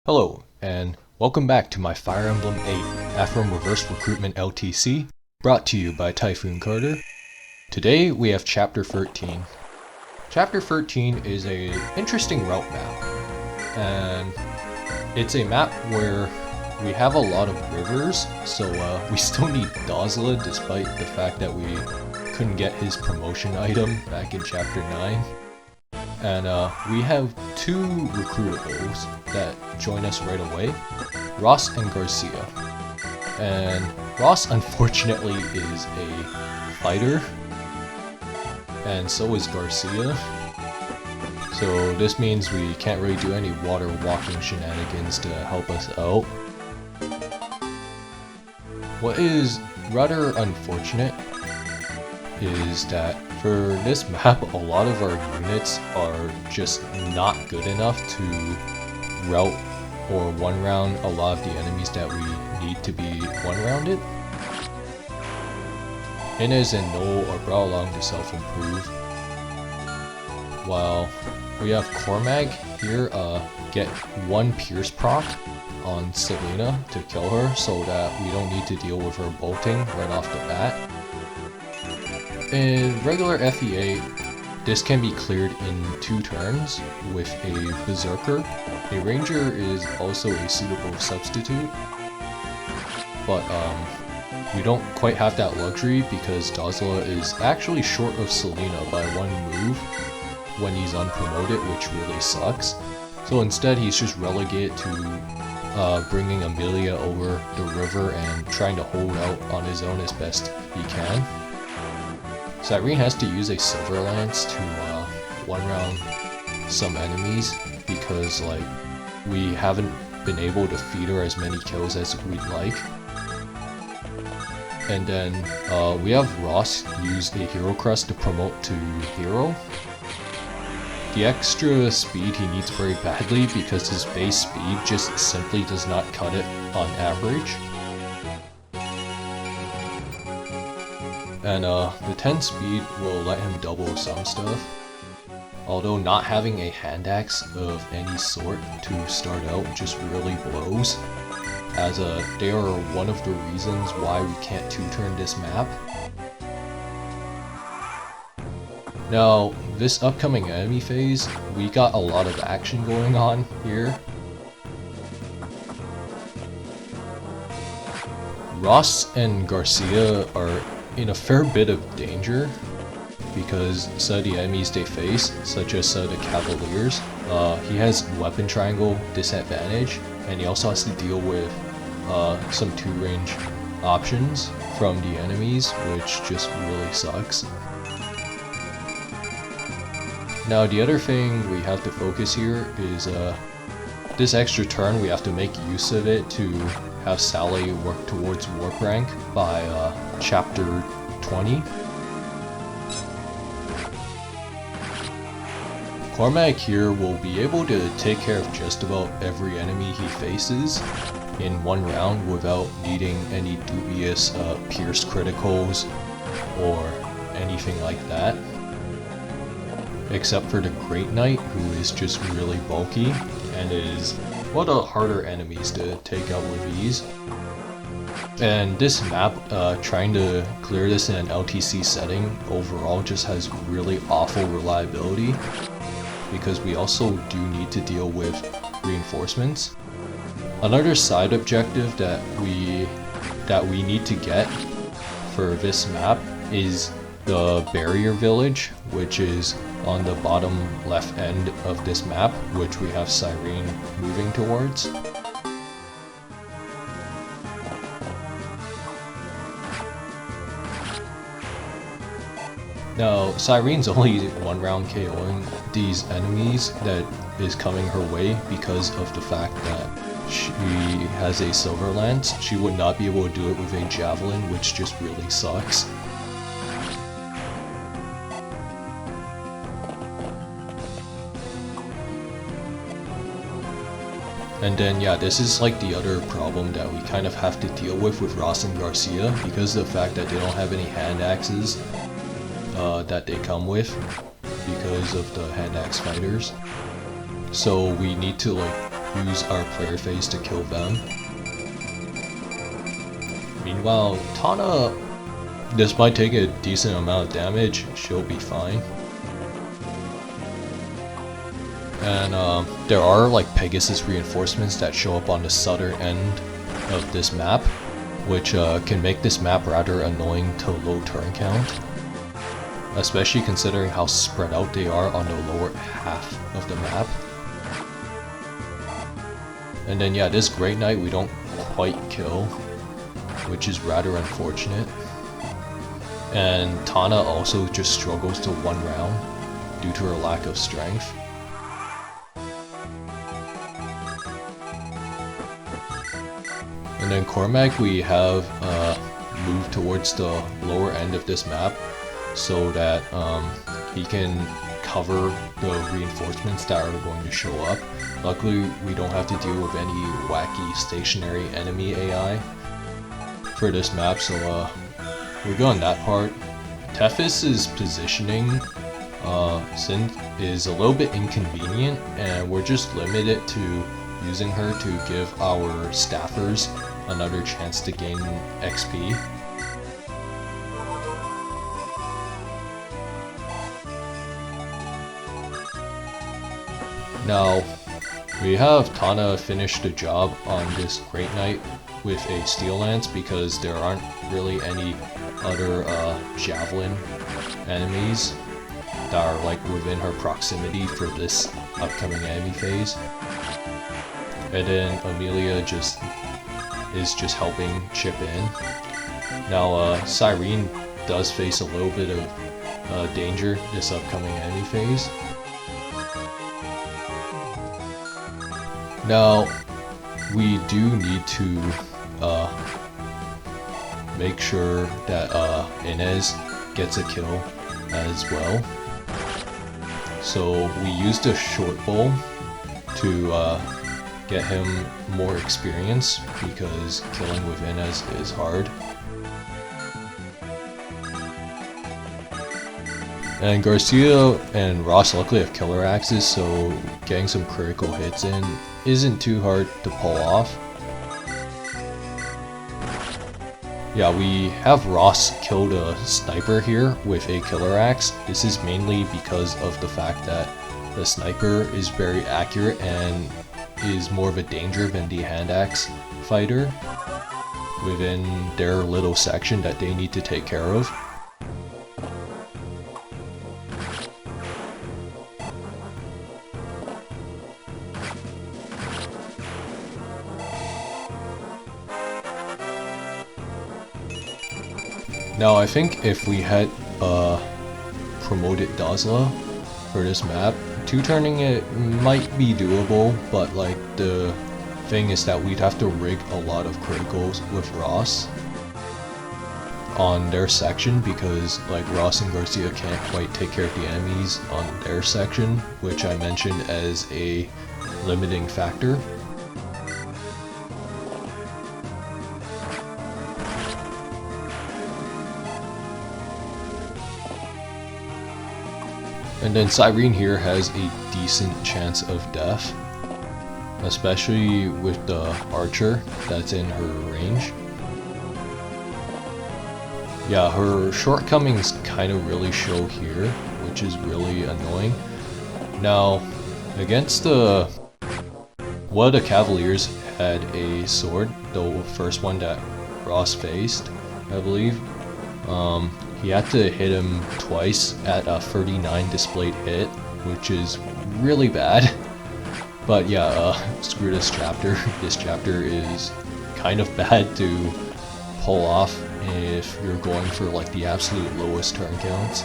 Hello, and welcome back to my Fire Emblem 8 Ephraim Reverse Recruitment LTC, brought to you by Typhoon Carter. Today we have Chapter 13. Chapter 13 is a interesting route map, and it's a map where we have a lot of rivers, so we still need Dozla despite the fact that we couldn't get his promotion item back in Chapter 9. And we have two recruitables that join us right away, Ross and Garcia. And Ross unfortunately is a fighter, and so is Garcia. So this means we can't really do any water walking shenanigans to help us out. What is rather unfortunate is that for this map, a lot of our units are just not good enough to route or one-round a lot of the enemies that we need to be one-rounded. Inez and Noel are brought along to self-improve, while we have Cormag here get one Pierce proc on Selena to kill her so that we don't need to deal with her bolting right off the bat. In regular FE8, this can be cleared in 2 turns with a Berserker. A Ranger is also a suitable substitute, but we don't quite have that luxury because Dozla is actually short of Selena by 1 move when he's unpromoted, which really sucks. So instead he's just relegated to bringing Amelia over the river and trying to hold out on his own as best he can. Cyrene has to use a Silver Lance to one-round some enemies because we haven't been able to feed her as many kills as we'd like. And then we have Ross use a Hero Crest to promote to Hero. The extra speed he needs very badly because his base speed just simply does not cut it on average. And the 10 speed will let him double some stuff, although not having a hand axe of any sort to start out just really blows, as they are one of the reasons why we can't 2-turn this map. Now, this upcoming enemy phase, we got a lot of action going on here. Ross and Garcia are in a fair bit of danger because some of the enemies they face, such as the Cavaliers, he has weapon triangle disadvantage, and he also has to deal with some 2-range options from the enemies, which just really sucks. Now the other thing we have to focus here is this extra turn. We have to make use of it to have Sally work towards warp rank by chapter 20. Cormag here will be able to take care of just about every enemy he faces in 1 round without needing any dubious pierce criticals or anything like that. Except for the Great Knight, who is just really bulky and is one of the harder enemies to take out with ease. And this map, trying to clear this in an LTC setting overall just has really awful reliability, because we also do need to deal with reinforcements. Another side objective that we need to get for this map is the barrier village, which is on the bottom left end of this map, which we have Cyrene moving towards. Now, Cyrene's only 1 round KOing these enemies that is coming her way because of the fact that she has a Silver Lance. She would not be able to do it with a Javelin, which just really sucks. And then yeah, this is the other problem that we kind of have to deal with Ross and Garcia because of the fact that they don't have any hand axes that they come with because of the hand axe fighters. So we need to use our player phase to kill them. Meanwhile, Tana, despite taking a decent amount of damage, she'll be fine. And there are like Pegasus reinforcements that show up on the southern end of this map, which can make this map rather annoying to low turn count, especially considering how spread out they are on the lower half of the map. And then yeah, this Great Knight we don't quite kill, which is rather unfortunate. And Tana also just struggles to one round due to her lack of strength. And then Cormag we have moved towards the lower end of this map so that he can cover the reinforcements that are going to show up. Luckily we don't have to deal with any wacky stationary enemy AI for this map, so we're good on that part. Tethys' positioning is a little bit inconvenient, and we're just limited to using her to give our staffers another chance to gain XP. Now, we have Tana finish the job on this Great Knight with a Steel Lance because there aren't really any other Javelin enemies that are like within her proximity for this upcoming enemy phase. And then Amelia is just helping chip in. Now Cyrene does face a little bit of danger this upcoming enemy phase. Now we do need to make sure that Inez gets a kill as well. So we used a short bow to get him more experience because killing with Inez is hard. And Garcia and Ross luckily have killer axes, so getting some critical hits in isn't too hard to pull off. Yeah, we have Ross killed a sniper here with a killer axe. This is mainly because of the fact that the sniper is very accurate and is more of a danger than the hand axe fighter within their little section that they need to take care of. Now I think if we had promoted Dazla for this map, 2-turning it might be doable, but like the thing is that we'd have to rig a lot of criticals with Ross on their section because like Ross and Garcia can't quite take care of the enemies on their section, which I mentioned as a limiting factor. And then Cyrene here has a decent chance of death, especially with the archer that's in her range. Yeah, her shortcomings kind of really show here, which is really annoying. Now, against one of the Cavaliers had a sword, the first one that Ross faced, I believe. He had to hit him twice at a 39 displayed hit, which is really bad. But yeah, screw this chapter. This chapter is kind of bad to pull off if you're going for like the absolute lowest turn counts.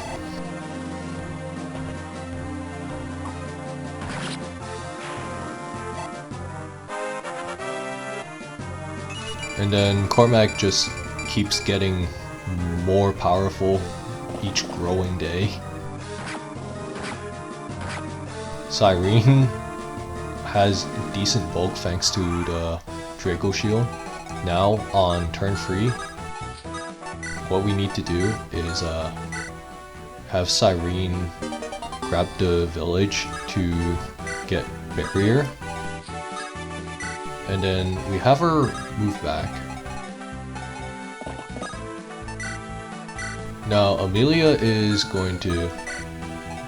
And then Cormag just keeps getting more powerful each growing day. Cyrene has decent bulk thanks to the Draco Shield. Now on turn 3, what we need to do is have Cyrene grab the village to get barrier. And then we have her move back. Now Amelia is going to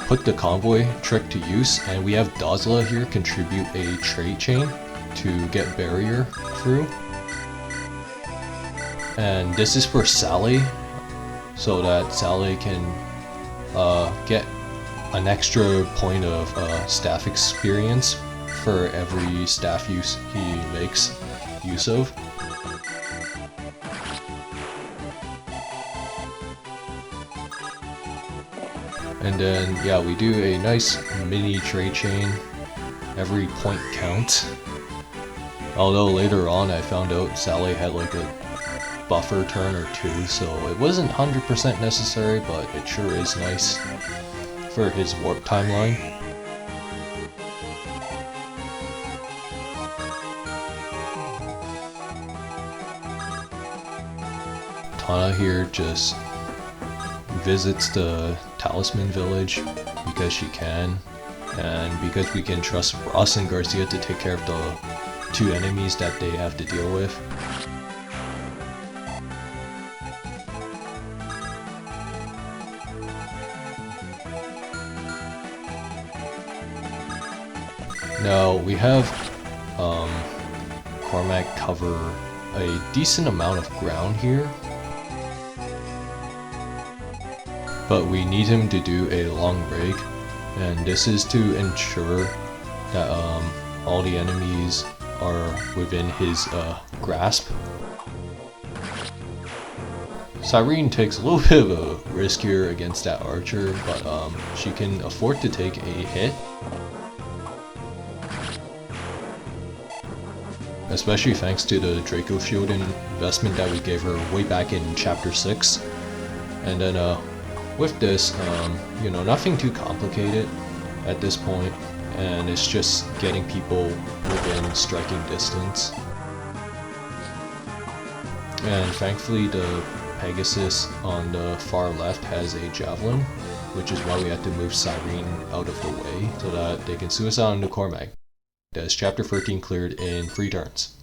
put the convoy trick to use, and we have Dazla here contribute a trade chain to get barrier through. And this is for Sally, so that Sally can get an extra point of staff experience for every staff use he makes use of. And then, yeah, we do a nice mini trade chain. Every point counts. Although later on I found out Sally had like a buffer turn or two, so it wasn't 100% necessary, but it sure is nice for his warp timeline. Tana here just visits the Talisman village because she can, and because we can trust Ross and Garcia to take care of the two enemies that they have to deal with. Now we have Cormag cover a decent amount of ground here, but we need him to do a long rig, and this is to ensure that all the enemies are within his grasp. Cyrene takes a little bit of a risk here against that archer, but she can afford to take a hit. Especially thanks to the Draco Shield investment that we gave her way back in Chapter 6. And then with this, you know, nothing too complicated at this point, and it's just getting people within striking distance. And thankfully the Pegasus on the far left has a Javelin, which is why we had to move Cyrene out of the way so that they can suicide into Cormag. That's Chapter 13 cleared in 3 turns.